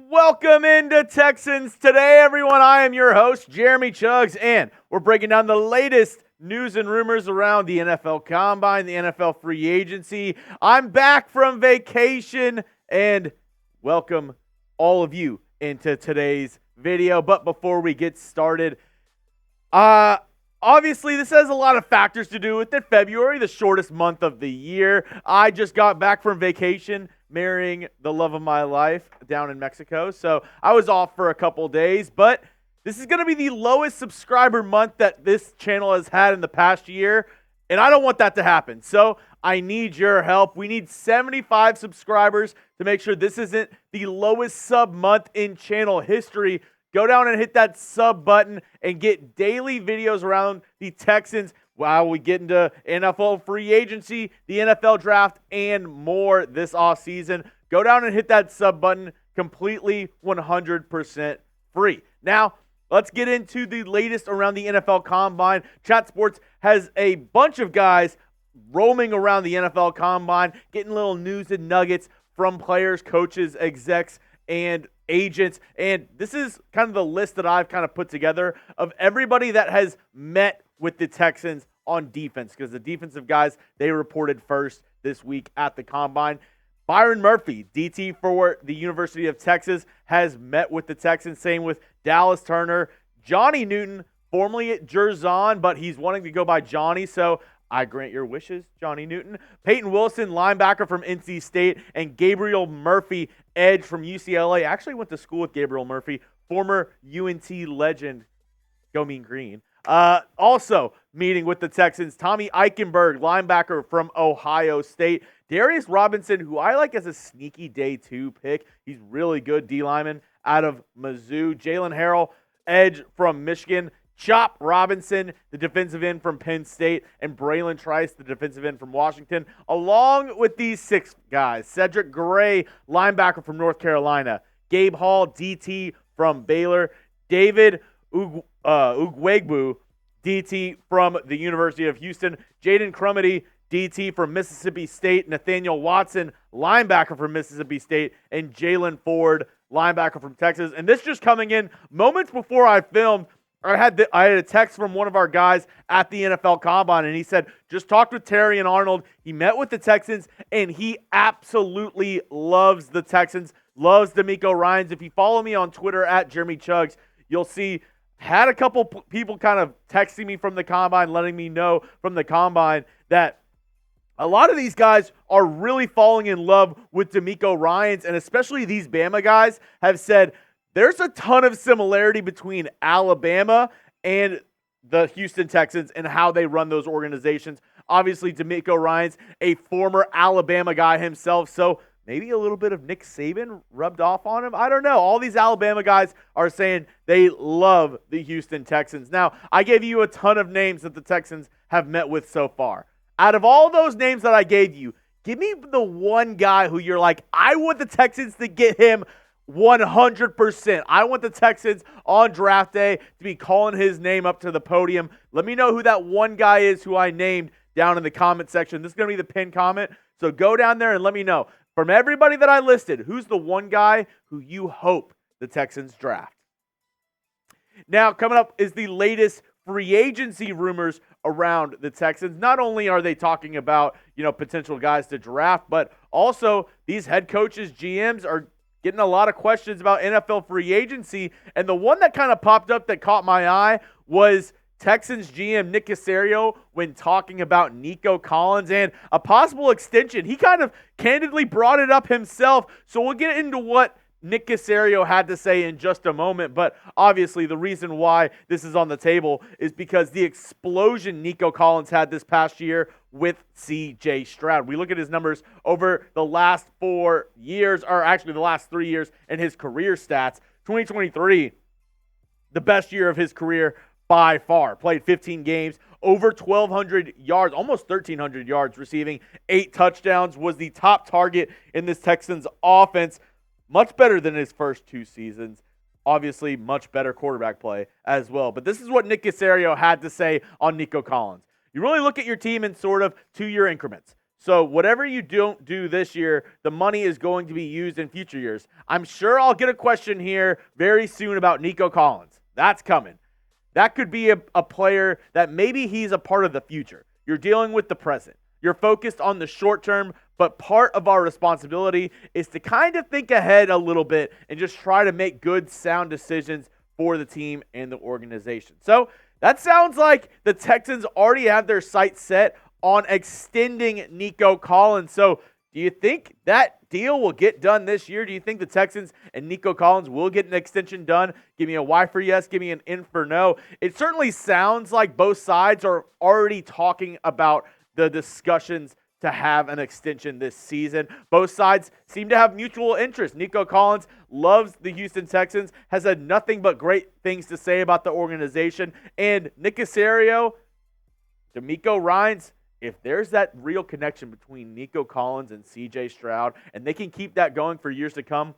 Welcome into Texans Today, everyone. I am your host, Jeremy Chuggs, and we're breaking down the latest news and rumors around the NFL Combine, the NFL free agency. I'm back from vacation, and welcome all of you into today's video. But before we get started, obviously this has a lot of factors to do with it. February, the shortest month of the year. I just got back from vacation, marrying the love of my life down in Mexico. So I was off for a couple days, but this is going to be the lowest subscriber month that this channel has had in the past year, and I don't want that to happen. So I need your help. We need 75 subscribers to make sure this isn't the lowest sub month in channel history. Go down and hit that sub button and get daily videos around the Texans while we get into NFL free agency, the NFL draft, and more this offseason. Go down and hit that sub button, completely 100% free. Now, let's get into the latest around the NFL Combine. Chat Sports has a bunch of guys roaming around the NFL Combine, getting little news and nuggets from players, coaches, execs, and agents. And this is kind of the list that I've kind of put together of everybody that has met with the Texans on defense, because the defensive guys, they reported first this week at the Combine. Byron Murphy, DT for the University of Texas, has met with the Texans. Same with Dallas Turner. Johnny Newton, formerly at Jerzon, but he's wanting to go by Johnny, so I grant your wishes, Johnny Newton. Peyton Wilson, linebacker from NC State, and Gabriel Murphy, edge from UCLA. I actually went to school with Gabriel Murphy, former UNT legend. Go Mean Green. Also meeting with the Texans, Tommy Eichenberg, linebacker from Ohio State. Darius Robinson, who I like as a sneaky day 2 pick. He's really good D lineman out of Mizzou. Jaylen Harrell, edge from Michigan. Chop Robinson, the defensive end from Penn State, and Braylon Trice, the defensive end from Washington, along with these 6 guys. Cedric Gray, linebacker from North Carolina. Gabe Hall, DT from Baylor. David Ugwegbu, DT from the University of Houston. Jaden Crumedy, DT from Mississippi State. Nathaniel Watson, linebacker from Mississippi State. And Jaylen Ford, linebacker from Texas. And this just coming in moments before I filmed. I had a text from one of our guys at the NFL Combine, and he said, just talked with Terrion Arnold. He met with the Texans, and he absolutely loves the Texans, loves DeMeco Ryans. If you follow me on Twitter at Jeremy Chuggs, you'll see had a couple people kind of texting me from the Combine, letting me know from the Combine that a lot of these guys are really falling in love with DeMeco Ryans, and especially these Bama guys have said, there's a ton of similarity between Alabama and the Houston Texans and how they run those organizations. Obviously, DeMeco Ryans, a former Alabama guy himself, so maybe a little bit of Nick Saban rubbed off on him. I don't know. All these Alabama guys are saying they love the Houston Texans. Now, I gave you a ton of names that the Texans have met with so far. Out of all those names that I gave you, give me the one guy who you're like, I want the Texans to get him 100%. I want the Texans on draft day to be calling his name up to the podium. Let me know who that one guy is who I named down in the comment section. This is going to be the pinned comment, so go down there and let me know. From everybody that I listed, who's the one guy who you hope the Texans draft? Now, coming up is the latest free agency rumors around the Texans. Not only are they talking about, potential guys to draft, but also these head coaches, GMs are getting a lot of questions about NFL free agency. And the one that kind of popped up that caught my eye was Texans GM Nick Caserio when talking about Nico Collins and a possible extension. He kind of candidly brought it up himself. So we'll get into what Nick Caserio had to say in just a moment. But obviously the reason why this is on the table is because the explosion Nico Collins had this past year with C.J. Stroud. We look at his numbers over the last 4 years, or actually the last 3 years in his career stats. 2023, the best year of his career by far. Played 15 games, over 1,200 yards, almost 1,300 yards receiving, 8 touchdowns, was the top target in this Texans offense. Much better than his first 2 seasons. Obviously, much better quarterback play as well. But this is what Nick Caserio had to say on Nico Collins. You really look at your team in sort of 2-year increments. So whatever you don't do this year, the money is going to be used in future years. I'm sure I'll get a question here very soon about Nico Collins. That's coming. That could be a player that maybe he's a part of the future. You're dealing with the present. You're focused on the short term, but part of our responsibility is to kind of think ahead a little bit and just try to make good, sound decisions for the team and the organization. So that sounds like the Texans already have their sights set on extending Nico Collins. So do you think that deal will get done this year? Do you think the Texans and Nico Collins will get an extension done? Give me a Y for yes, give me an N for no. It certainly sounds like both sides are already talking about the discussions to have an extension this season. Both sides seem to have mutual interest. Nico Collins loves the Houston Texans, has had nothing but great things to say about the organization. And Nick Caserio, DeMeco Ryans, if there's that real connection between Nico Collins and CJ Stroud, and they can keep that going for years to come,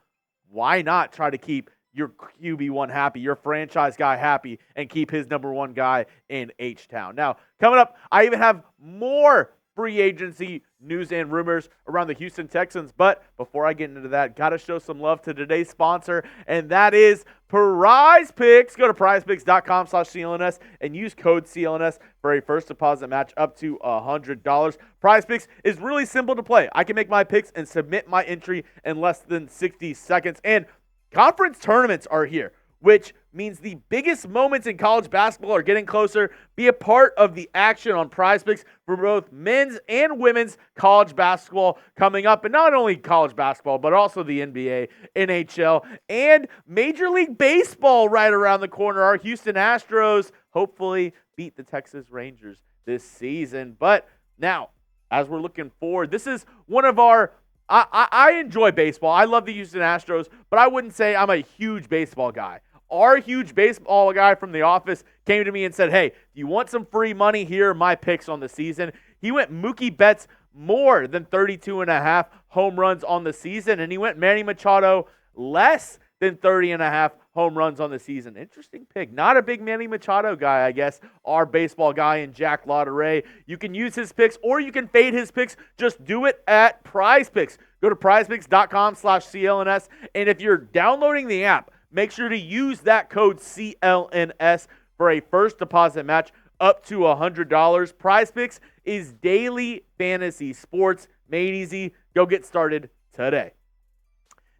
why not try to keep your QB1 happy, your franchise guy happy, and keep his number one guy in H-Town? Now, coming up, I even have more free agency news and rumors around the Houston Texans. But before I get into that, got to show some love to today's sponsor, and that is Prize Picks. Go to prizepicks.com/CLNS and use code CLNS for a first deposit match up to $100. Prize Picks is really simple to play. I can make my picks and submit my entry in less than 60 seconds. And conference tournaments are here, which means the biggest moments in college basketball are getting closer. Be a part of the action on Prize Picks for both men's and women's college basketball coming up. And not only college basketball, but also the NBA, NHL, and Major League Baseball right around the corner. Our Houston Astros hopefully beat the Texas Rangers this season. But now, as we're looking forward, this is one of our I enjoy baseball. I love the Houston Astros, but I wouldn't say I'm a huge baseball guy. Our huge baseball guy from the office came to me and said, hey, do you want some free money? Here are my picks on the season. He went Mookie Betts more than 32.5 home runs on the season, and he went Manny Machado less than 30.5 home runs on the season. Interesting pick. Not a big Manny Machado guy, I guess. Our baseball guy in Jack Lauderay. You can use his picks or you can fade his picks. Just do it at Prize Picks. Go to prizepicks.com/CLNS. And if you're downloading the app, make sure to use that code CLNS for a first deposit match up to $100. Prize Picks is daily fantasy sports made easy. Go get started today.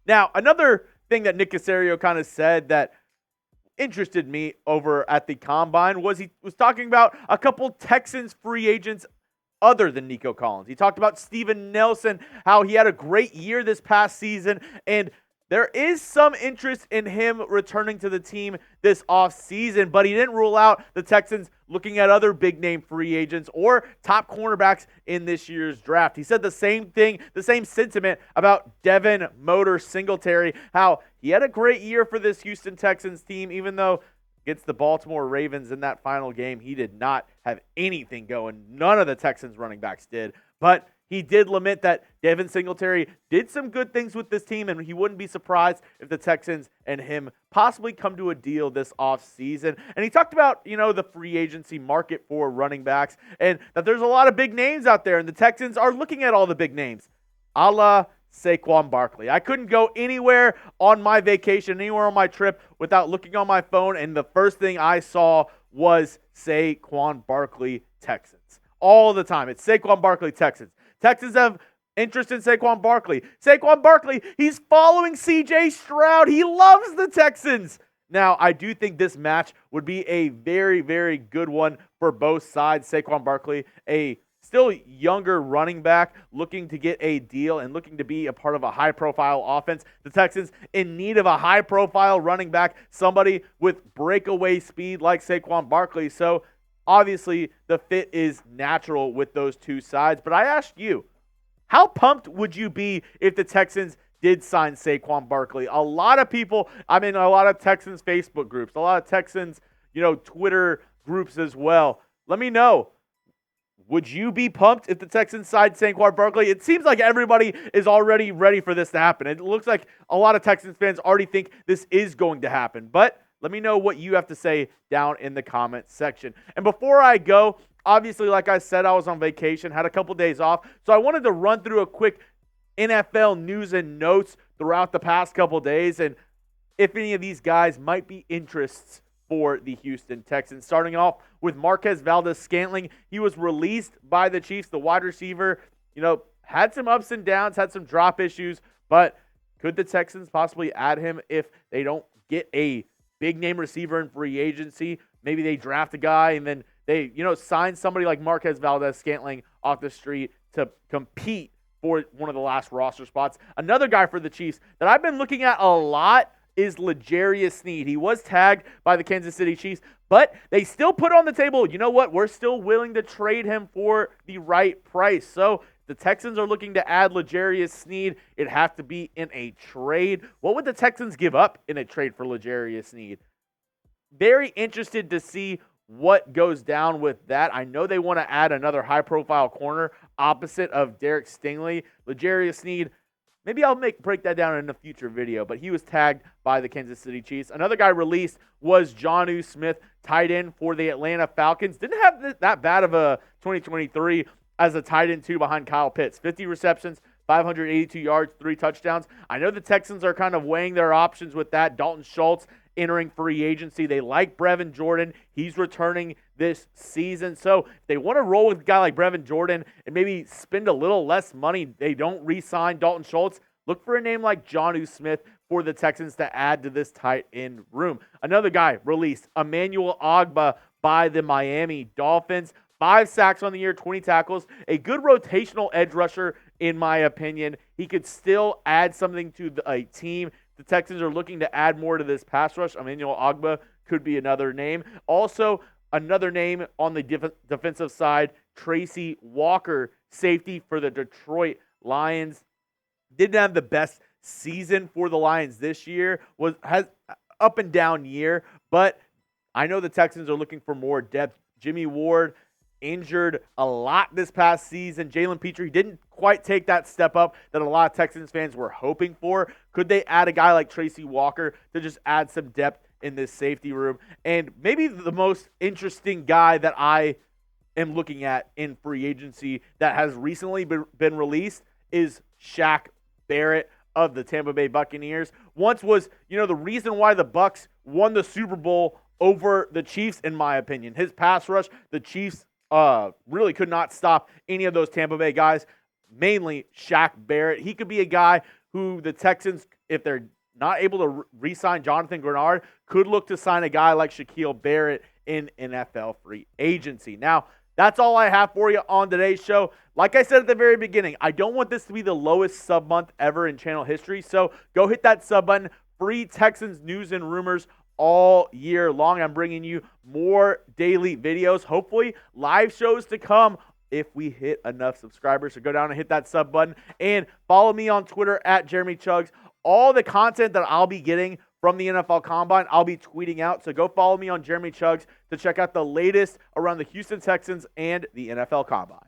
Now, another thing that Nick Caserio kind of said that interested me over at the Combine was he was talking about a couple Texans free agents other than Nico Collins. He talked about Steven Nelson, how he had a great year this past season, and there is some interest in him returning to the team this offseason, but he didn't rule out the Texans looking at other big-name free agents or top cornerbacks in this year's draft. He said the same thing, the same sentiment about Devin Motor Singletary, how he had a great year for this Houston Texans team, even though against the Baltimore Ravens in that final game, he did not have anything going. None of the Texans running backs did, but he did lament that Devin Singletary did some good things with this team, and he wouldn't be surprised if the Texans and him possibly come to a deal this offseason. And he talked about, the free agency market for running backs, and that there's a lot of big names out there, and the Texans are looking at all the big names, a la Saquon Barkley. I couldn't go anywhere on my vacation, anywhere on my trip, without looking on my phone, and the first thing I saw was Saquon Barkley Texans. All the time. It's Saquon Barkley Texans. Texans have interest in Saquon Barkley. Saquon Barkley, he's following CJ Stroud. He loves the Texans. Now, I do think this match would be a very, very good one for both sides. Saquon Barkley, a still younger running back, looking to get a deal and looking to be a part of a high-profile offense. The Texans in need of a high-profile running back, somebody with breakaway speed like Saquon Barkley. So, obviously, the fit is natural with those two sides. But I ask you, how pumped would you be if the Texans did sign Saquon Barkley? A lot of people, I'm in a lot of Texans Facebook groups, a lot of Texans, Twitter groups as well. Let me know. Would you be pumped if the Texans signed Saquon Barkley? It seems like everybody is already ready for this to happen. It looks like a lot of Texans fans already think this is going to happen. But let me know what you have to say down in the comment section. And before I go, obviously, like I said, I was on vacation, had a couple days off, so I wanted to run through a quick NFL news and notes throughout the past couple days, and if any of these guys might be interests for the Houston Texans. Starting off with Marquez Valdes-Scantling. He was released by the Chiefs, the wide receiver. Had some ups and downs, had some drop issues, but could the Texans possibly add him if they don't get a big-name receiver in free agency? Maybe they draft a guy and then they, sign somebody like Marquez Valdes-Scantling off the street to compete for one of the last roster spots. Another guy for the Chiefs that I've been looking at a lot is L'Jarius Sneed. He was tagged by the Kansas City Chiefs, but they still put on the table, you know what, we're still willing to trade him for the right price. So the Texans are looking to add L'Jarius Sneed. It'd have to be in a trade. What would the Texans give up in a trade for L'Jarius Sneed? Very interested to see what goes down with that. I know they want to add another high-profile corner opposite of Derek Stingley. L'Jarius Sneed, maybe I'll break that down in a future video, but he was tagged by the Kansas City Chiefs. Another guy released was Jonnu Smith, tight end for the Atlanta Falcons. Didn't have that bad of a 2023 as a tight end, too, behind Kyle Pitts. 50 receptions, 582 yards, 3 touchdowns. I know the Texans are kind of weighing their options with that. Dalton Schultz entering free agency. They like Brevin Jordan. He's returning this season. So if they want to roll with a guy like Brevin Jordan and maybe spend a little less money, they don't re-sign Dalton Schultz, look for a name like Jonnu Smith for the Texans to add to this tight end room. Another guy released, Emmanuel Ogbah by the Miami Dolphins. 5 sacks on the year, 20 tackles. A good rotational edge rusher, in my opinion. He could still add something to a team. The Texans are looking to add more to this pass rush. Emmanuel Ogbah could be another name. Also, another name on the defensive side, Tracy Walker, safety for the Detroit Lions. Didn't have the best season for the Lions this year. Has up and down year, but I know the Texans are looking for more depth. Jimmy Ward injured a lot this past season. Jalen Petrie didn't quite take that step up that a lot of Texans fans were hoping for. Could they add a guy like Tracy Walker to just add some depth in this safety room? And maybe the most interesting guy that I am looking at in free agency that has recently been released is Shaq Barrett of the Tampa Bay Buccaneers. Once was, the reason why the Bucs won the Super Bowl over the Chiefs, in my opinion. His pass rush, the Chiefs really could not stop any of those Tampa Bay guys, mainly Shaq Barrett. He could be a guy who the Texans, if they're not able to re-sign Jonathan Grenard, could look to sign a guy like Shaquille Barrett in NFL free agency. Now, that's all I have for you on today's show. Like I said at the very beginning, I don't want this to be the lowest sub month ever in channel history, so go hit that sub button. Free Texans news and rumors all year long. I'm bringing you more daily videos, hopefully live shows to come if we hit enough subscribers. So go down and hit that sub button and follow me on Twitter at Jeremy Chuggs. All the content that I'll be getting from the NFL Combine, I'll be tweeting out. So go follow me on Jeremy Chuggs to check out the latest around the Houston Texans and the NFL Combine.